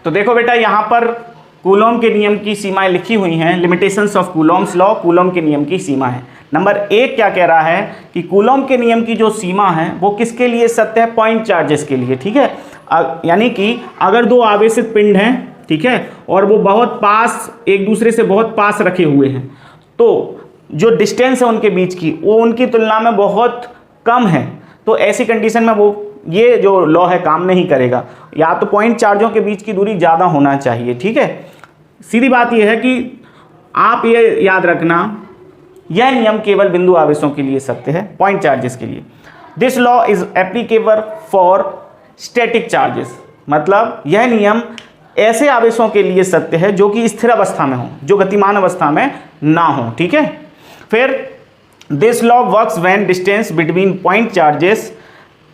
तो देखो बेटा यहाँ पर कूलॉम के नियम की सीमाएं लिखी हुई हैं, limitations of Coulomb's law, Coulomb के नियम की सीमा है। नंबर 1 क्या कह रहा है कि कूलॉम के नियम की जो सीमा है वो किसके लिए सत्य है? पॉइंट चार्जेस के लिए, ठीक है। यानी कि अगर दो आवेशित पिंड हैं, ठीक है, और वो बहुत पास, एक दूसरे से बहुत पास रखे हुए हैं, तो जो डिस्टेंस है उनके बीच की वो उनकी तुलना में बहुत कम है, तो ऐसी कंडीशन में वो ये जो लॉ है काम नहीं करेगा। या तो पॉइंट चार्जों के बीच की दूरी ज़्यादा होना चाहिए, ठीक है। सीधी बात यह है कि आप ये याद रखना, यह नियम केवल बिंदु आवेशों के लिए सत्य है, पॉइंट चार्जेस के लिए। This law is applicable for static charges, मतलब यह नियम ऐसे आवेशों के लिए सत्य है जो कि स्थिर अवस्था में हो, जो गतिमान अवस्था में ना हो, ठीक है। फिर this law works when distance between point charges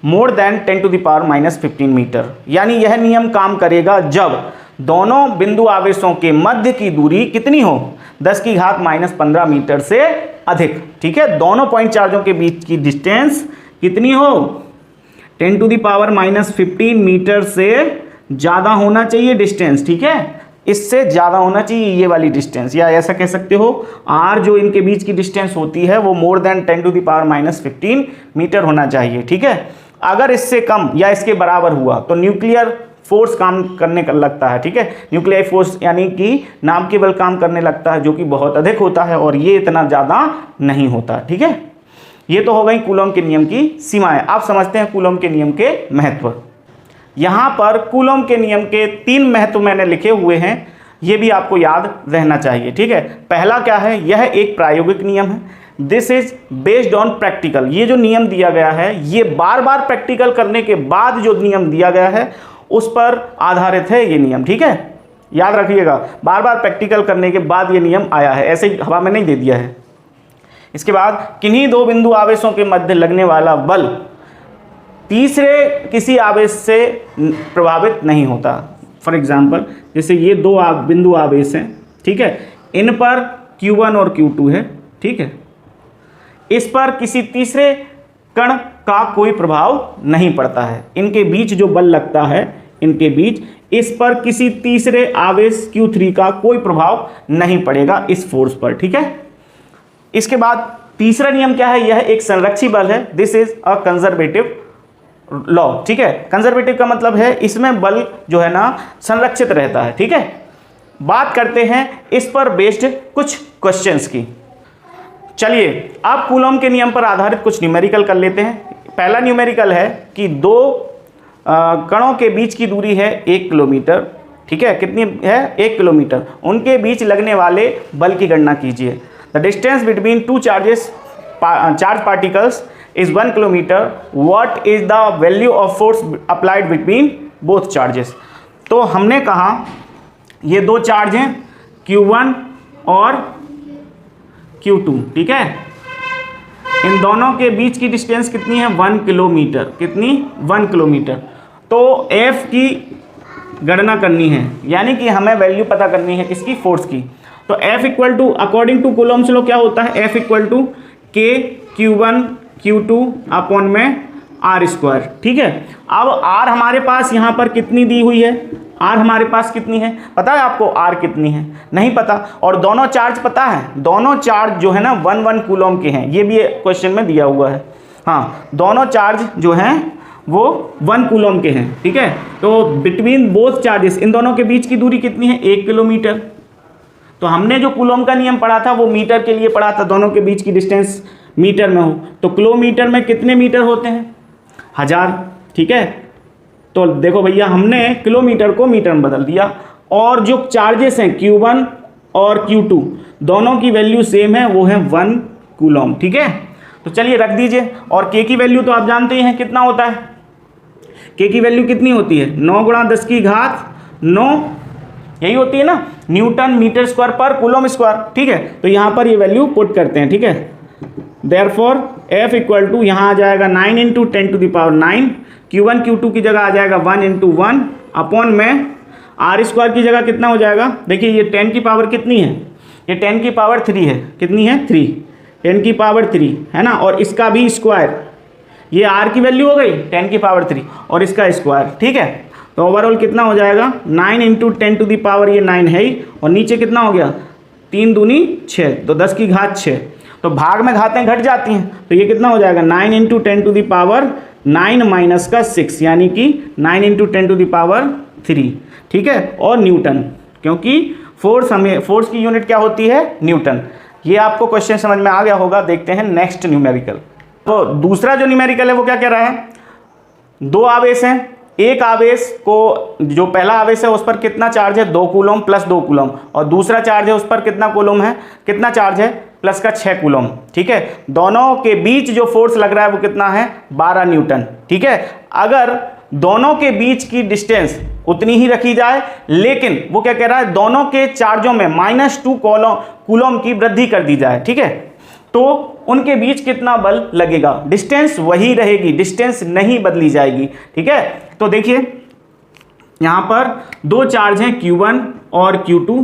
more than 10⁻⁻15 metre, यानी यह नियम काम करेगा जब दोनों बिंदु आवेशों के मध्य की दूरी कितनी हो? 10⁻⁻15 मीटर से अधिक, ठीक है। दोनों पॉइंट चार्जों के बीच की डिस्टेंस कितनी हो? 10⁻15 मीटर से ज़्यादा होना चाहिए डिस्टेंस, ठीक है। इससे ज़्यादा होना चाहिए ये वाली डिस्टेंस, या ऐसा कह सकते हो आर जो इनके बीच की डिस्टेंस होती है वो मोर देन 10⁻⁻15 मीटर होना चाहिए, ठीक है। अगर इससे कम या इसके बराबर हुआ तो न्यूक्लियर फोर्स काम करने लगता है, ठीक है। न्यूक्लियर फोर्स यानी कि नाभिकीय बल काम करने लगता है, जो कि बहुत अधिक होता है और ये इतना ज़्यादा नहीं होता, ठीक है। ये तो हो गई कूलॉम के नियम की सीमाएं। आप समझते हैं कूलॉम के नियम के महत्व। यहाँ पर कूलॉम के नियम के 3 महत्व मैंने लिखे हुए हैं, ये भी आपको याद रहना चाहिए, ठीक है। पहला क्या है? यह एक प्रायोगिक नियम है। This is based on practical, ये जो नियम दिया गया है ये बार बार प्रैक्टिकल करने के बाद जो नियम दिया गया है उस पर आधारित है ये नियम, ठीक है। याद रखिएगा, बार बार प्रैक्टिकल करने के बाद ये नियम आया है, ऐसे ही हवा में नहीं दे दिया है। इसके बाद किन्हीं दो बिंदु आवेशों के मध्य लगने वाला बल तीसरे किसी आवेश से प्रभावित नहीं होता। फॉर एग्जाम्पल जैसे ये दो बिंदु आवेश हैं, ठीक है, इन पर Q1 और Q2 है, ठीक है। इस पर किसी तीसरे कण का कोई प्रभाव नहीं पड़ता है, इनके बीच जो बल लगता है इनके बीच, इस पर किसी तीसरे आवेश Q3 का कोई प्रभाव नहीं पड़ेगा इस फोर्स पर, ठीक है। इसके बाद तीसरा नियम क्या है? यह एक संरक्षी बल है। This is a conservative law, ठीक है। कंजर्वेटिव का मतलब है इसमें बल जो है ना संरक्षित रहता है, ठीक है। बात करते हैं इस पर बेस्ड कुछ क्वेश्चंस की। चलिए अब कूलॉम के नियम पर आधारित कुछ न्यूमेरिकल कर लेते हैं। पहला न्यूमेरिकल है कि दो कणों के बीच की दूरी है 1 किलोमीटर, ठीक है। कितनी है? 1 किलोमीटर। उनके बीच लगने वाले बल की गणना कीजिए। The distance between two charge particles is 1 kilometer. What is the value of force applied between both charges? तो हमने कहा ये दो चार्ज हैं Q1 और Q2, ठीक है। इन दोनों के बीच की डिस्टेंस कितनी है? 1 किलोमीटर। कितनी? 1 किलोमीटर। तो F की गणना करनी है, यानी कि हमें वैल्यू पता करनी है किसकी? फोर्स की। तो F equal to according to Coulomb's law क्या होता है? F equal to K Q1 Q2 upon में R², ठीक है। अब R हमारे पास यहाँ पर कितनी दी हुई है? R हमारे पास कितनी है पता है आपको? R कितनी है? नहीं पता। और दोनों चार्ज पता है? दोनों चार्ज जो है ना 1 कूलॉम के हैं, ये भी क्वेश्चन में दिया हुआ है। हाँ, दोनों चार्ज जो हैं वो 1 कूलॉम के हैं, ठीक है। तो बिटवीन बोथ चार्जेस, इन दोनों के बीच की दूरी कितनी है? 1 किलोमीटर। तो हमने जो कूलॉम का नियम पढ़ा था वो मीटर के लिए पढ़ा था, दोनों के बीच की डिस्टेंस मीटर में हो। तो किलोमीटर में कितने मीटर होते हैं? 1000, ठीक है। तो देखो भैया हमने किलोमीटर को मीटर में बदल दिया, और जो चार्जेस हैं Q1 और Q2 दोनों की वैल्यू सेम है, वो है 1 कूलॉम, ठीक है। तो चलिए रख दीजिए। और K की वैल्यू तो आप जानते ही हैं कितना होता है? K की वैल्यू कितनी होती है? 9 × 10⁹, यही होती है ना, न्यूटन मीटर स्क्वायर पर कूलॉम स्क्वायर, ठीक है। तो यहाँ पर ये वैल्यू पुट करते हैं, ठीक है। Therefore F इक्वल टू यहाँ आ जाएगा 9 × 10⁹, Q1 Q2 की जगह आ जाएगा 1 × 1 अपॉन में R² की जगह कितना हो जाएगा? देखिए ये 10 की पावर कितनी है? ये 10 की पावर 3 है। कितनी है? 3। 10 की पावर 3 है ना, और इसका भी स्क्वायर, ये R की वैल्यू हो गई 10 की पावर 3 और इसका स्क्वायर, ठीक है। तो ओवरऑल कितना हो जाएगा 9 इंटू 10 टू द पावर, ये 9 है ही, और नीचे कितना हो गया 3 दूनी 6, तो 10 की घात 6, तो भाग में घातें घट जाती हैं, तो ये कितना हो जाएगा 9 into 10 to the power 9 minus का 6, यानी कि 9 इंटू 10 टू द पावर 3, ठीक है। और न्यूटन, क्योंकि फोर्स की यूनिट क्या होती है न्यूटन। ये आपको क्वेश्चन समझ में आ गया होगा। देखते हैं नेक्स्ट न्यूमेरिकल। तो दूसरा जो न्यूमेरिकल है वो क्या कह रहा है, दो आवेश हैं, एक आवेश को, जो पहला आवेश है उस पर कितना चार्ज है 2 कूलम प्लस 2 कूलम, और दूसरा चार्ज है उस पर कितना कूलम है, कितना चार्ज है प्लस का 6 कूलम, ठीक है। दोनों के बीच जो फोर्स लग रहा है वो कितना है 12 न्यूटन, ठीक है। अगर दोनों के बीच की डिस्टेंस उतनी ही रखी जाए, लेकिन वो क्या कह रहा है दोनों के चार्जों में -2 कूलम की वृद्धि कर दी जाए, ठीक है, तो उनके बीच कितना बल लगेगा। डिस्टेंस वही रहेगी, डिस्टेंस नहीं बदली जाएगी, ठीक है। तो देखिए यहां पर दो चार्ज हैं Q1 और Q2,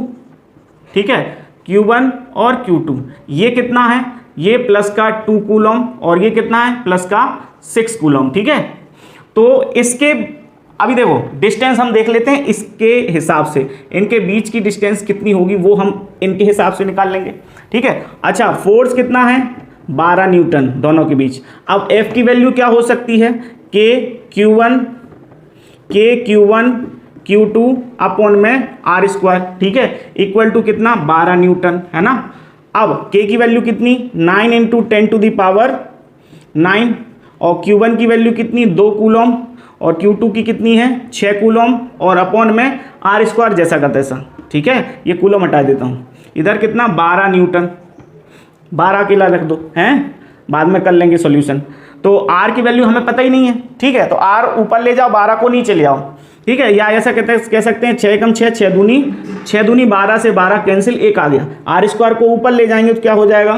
ठीक है, Q1 और Q2, ये कितना है, ये प्लस का 2 कूलम और ये कितना है प्लस का 6 कूलम, ठीक है। तो इसके अभी देखो डिस्टेंस हम देख लेते हैं इसके हिसाब से, इनके बीच की डिस्टेंस कितनी होगी वो हम इनके हिसाब से निकाल लेंगे, ठीक है। अच्छा, फोर्स कितना है 12 न्यूटन दोनों के बीच। अब F की वैल्यू क्या हो सकती है, K Q1 Q2 अपॉन में R², ठीक है, इक्वल टू कितना 12 न्यूटन, है ना। अब K की वैल्यू कितनी 9 इंटू 10 टू द पावर 9, और Q1 की वैल्यू कितनी 2 कूलम, और Q2 की कितनी है 6 कूलम, और अपॉन में R² जैसा का तैसा, ठीक है। ये कूलम हटा देता हूँ, इधर कितना 12 न्यूटन, 12 अकेला रख दो, हैं बाद में कर लेंगे सॉल्यूशन। तो R की वैल्यू हमें पता ही नहीं है, ठीक है, तो R ऊपर ले जाओ 12 को नीचे ले आओ, ठीक है। या ऐसा कह सकते हैं 6 कम 6, 6 दूनी 12 से 12 कैंसिल, 1 आ गया। R² को ऊपर ले जाएंगे तो क्या हो जाएगा,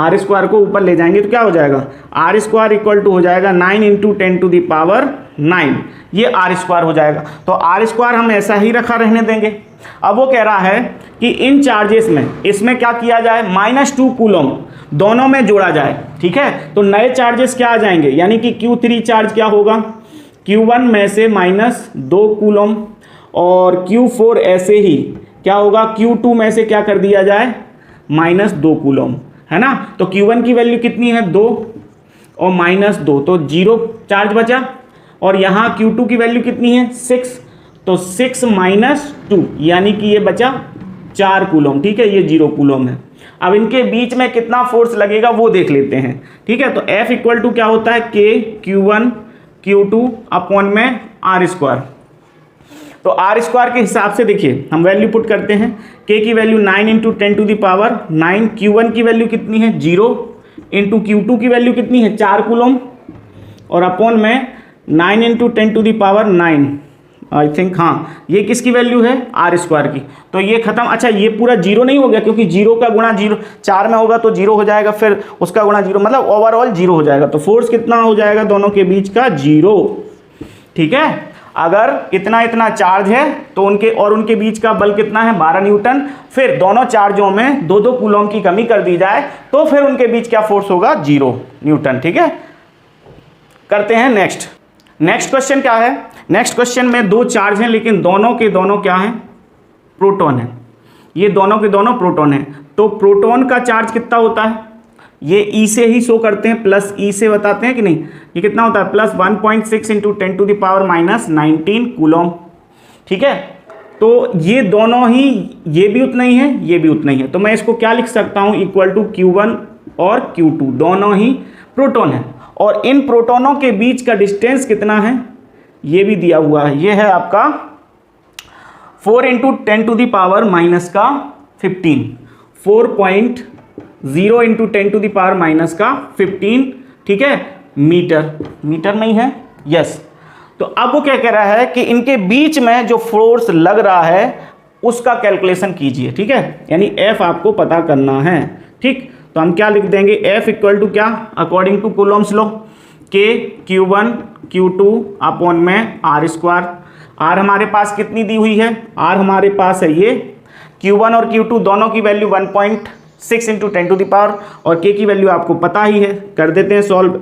R² को ऊपर ले जाएंगे तो क्या हो जाएगा, R² इक्वल टू हो जाएगा 9 इंटू 10 टू द पावर 9, ये R² हो जाएगा। तो R² हम ऐसा ही रखा रहने देंगे। अब वो कह रहा है कि इन चार्जेस में इसमें क्या किया जाए -2 कूलम दोनों में जोड़ा जाए, ठीक है। तो नए चार्जेस क्या आ जाएंगे, यानी कि Q3 चार्ज क्या होगा, Q1 में से -2 कूलम, और Q4 ऐसे ही क्या होगा, Q2 में से क्या कर दिया जाए -2 कूलम, है ना। तो Q1 की वैल्यू कितनी है 2 और -2, तो 0 चार्ज बचा, और यहाँ Q2 की वैल्यू कितनी है 6, तो 6 - 2 यानी कि ये बचा 4 कूलम, ठीक है, ये 0 कूलम है। अब इनके बीच में कितना फोर्स लगेगा वो देख लेते हैं, ठीक है। तो F इक्वल टू क्या होता है K Q1 Q2 अपॉन में R²। तो R² के हिसाब से देखिए हम वैल्यू पुट करते हैं, K की value 9 into 10 to the power 9, Q1 की वैल्यू कितनी है 0, इंटू Q2 की वैल्यू कितनी है 4 कूलम, और अपॉन में 9 into 10 to the power 9, I think, हाँ ये किसकी वैल्यू है R² की। तो ये खत्म। अच्छा, ये पूरा 0 नहीं हो गया, क्योंकि 0 का गुणा 0 4 में होगा तो 0 हो जाएगा, फिर उसका गुणा 0, मतलब ओवरऑल 0 हो जाएगा। तो फोर्स कितना हो जाएगा दोनों के बीच का 0, ठीक है। अगर इतना चार्ज है तो उनके बीच का बल कितना है 12 न्यूटन, फिर दोनों चार्जों में 2 कूलम की कमी कर दी जाए तो फिर उनके बीच क्या फोर्स होगा 0 न्यूटन, ठीक है। करते हैं नेक्स्ट क्वेश्चन क्या है। नेक्स्ट क्वेश्चन में 2 चार्ज हैं, लेकिन दोनों के दोनों क्या हैं प्रोटॉन है, ये दोनों के दोनों प्रोटॉन है। तो प्रोटॉन का चार्ज कितना होता है, ये E से ही शो करते हैं, प्लस E से बताते हैं कि नहीं, ये कितना होता है plus 1.6 into 10 to the power -19 coulomb, ठीक है। तो ये दोनों ही, ये भी उतना ही है, ये भी उतना ही है, तो मैं इसको क्या लिख सकता हूँ इक्वल टू Q1 और Q2 दोनों ही प्रोटॉन है, और इन प्रोटॉनों के बीच का डिस्टेंस कितना है ये भी दिया हुआ है, ये है आपका 4 into 10 to the power -15, 4.0 into 10 to the power -15, ठीक है, मीटर नहीं है, यस। तो अब वो क्या कह रहा है कि इनके बीच में जो फोर्स लग रहा है उसका कैलकुलेशन कीजिए, ठीक है, यानी F आपको पता करना है, ठीक। तो हम क्या लिख देंगे, F इक्वल टू क्या, according to Coulomb's law, K Q1 Q2 upon में R²। R हमारे पास कितनी दी हुई है, R हमारे पास है ये, Q1 और Q2 दोनों की value 1.6 into 10 to the power, और K की वैल्यू आपको पता ही है, कर देते हैं solve.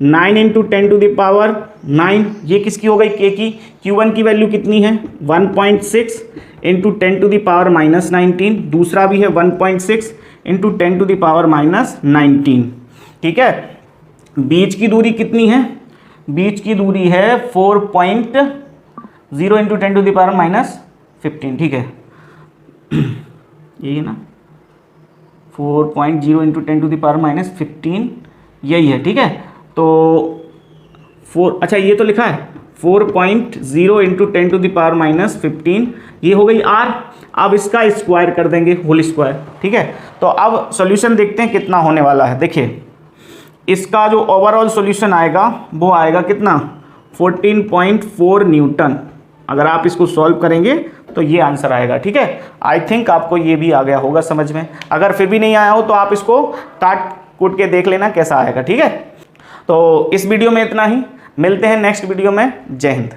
9 into 10 to the power 9, ये किसकी हो गई, के की। Q1 की वैल्यू कितनी है 1.6 इंटू 10 टू द पावर -19, दूसरा भी है 1.6 इंटू 10 टू द पावर -19, ठीक है। बीच की दूरी कितनी है, बीच की दूरी है 4.0 इंटू 10 टू द पावर -15, ठीक है, यही है ना, 4.0 इंटू 10 टू द पावर -15, यही है, ठीक है। तो 4, अच्छा ये तो लिखा है 4.0 इंटू 10 टू द पावर -15, ये हो गई R। अब इसका स्क्वायर कर देंगे, होल स्क्वायर, ठीक है। तो अब सॉल्यूशन देखते हैं कितना होने वाला है। देखिए इसका जो ओवरऑल सॉल्यूशन आएगा वो आएगा कितना, 14.4 न्यूटन। अगर आप इसको सॉल्व करेंगे तो ये आंसर आएगा, ठीक है। आई थिंक आपको ये भी आ गया होगा समझ में। अगर फिर भी नहीं आया हो तो आप इसको काट कूट के देख लेना कैसा आएगा, ठीक है। तो इस वीडियो में इतना ही, मिलते हैं नेक्स्ट वीडियो में। जय हिंद।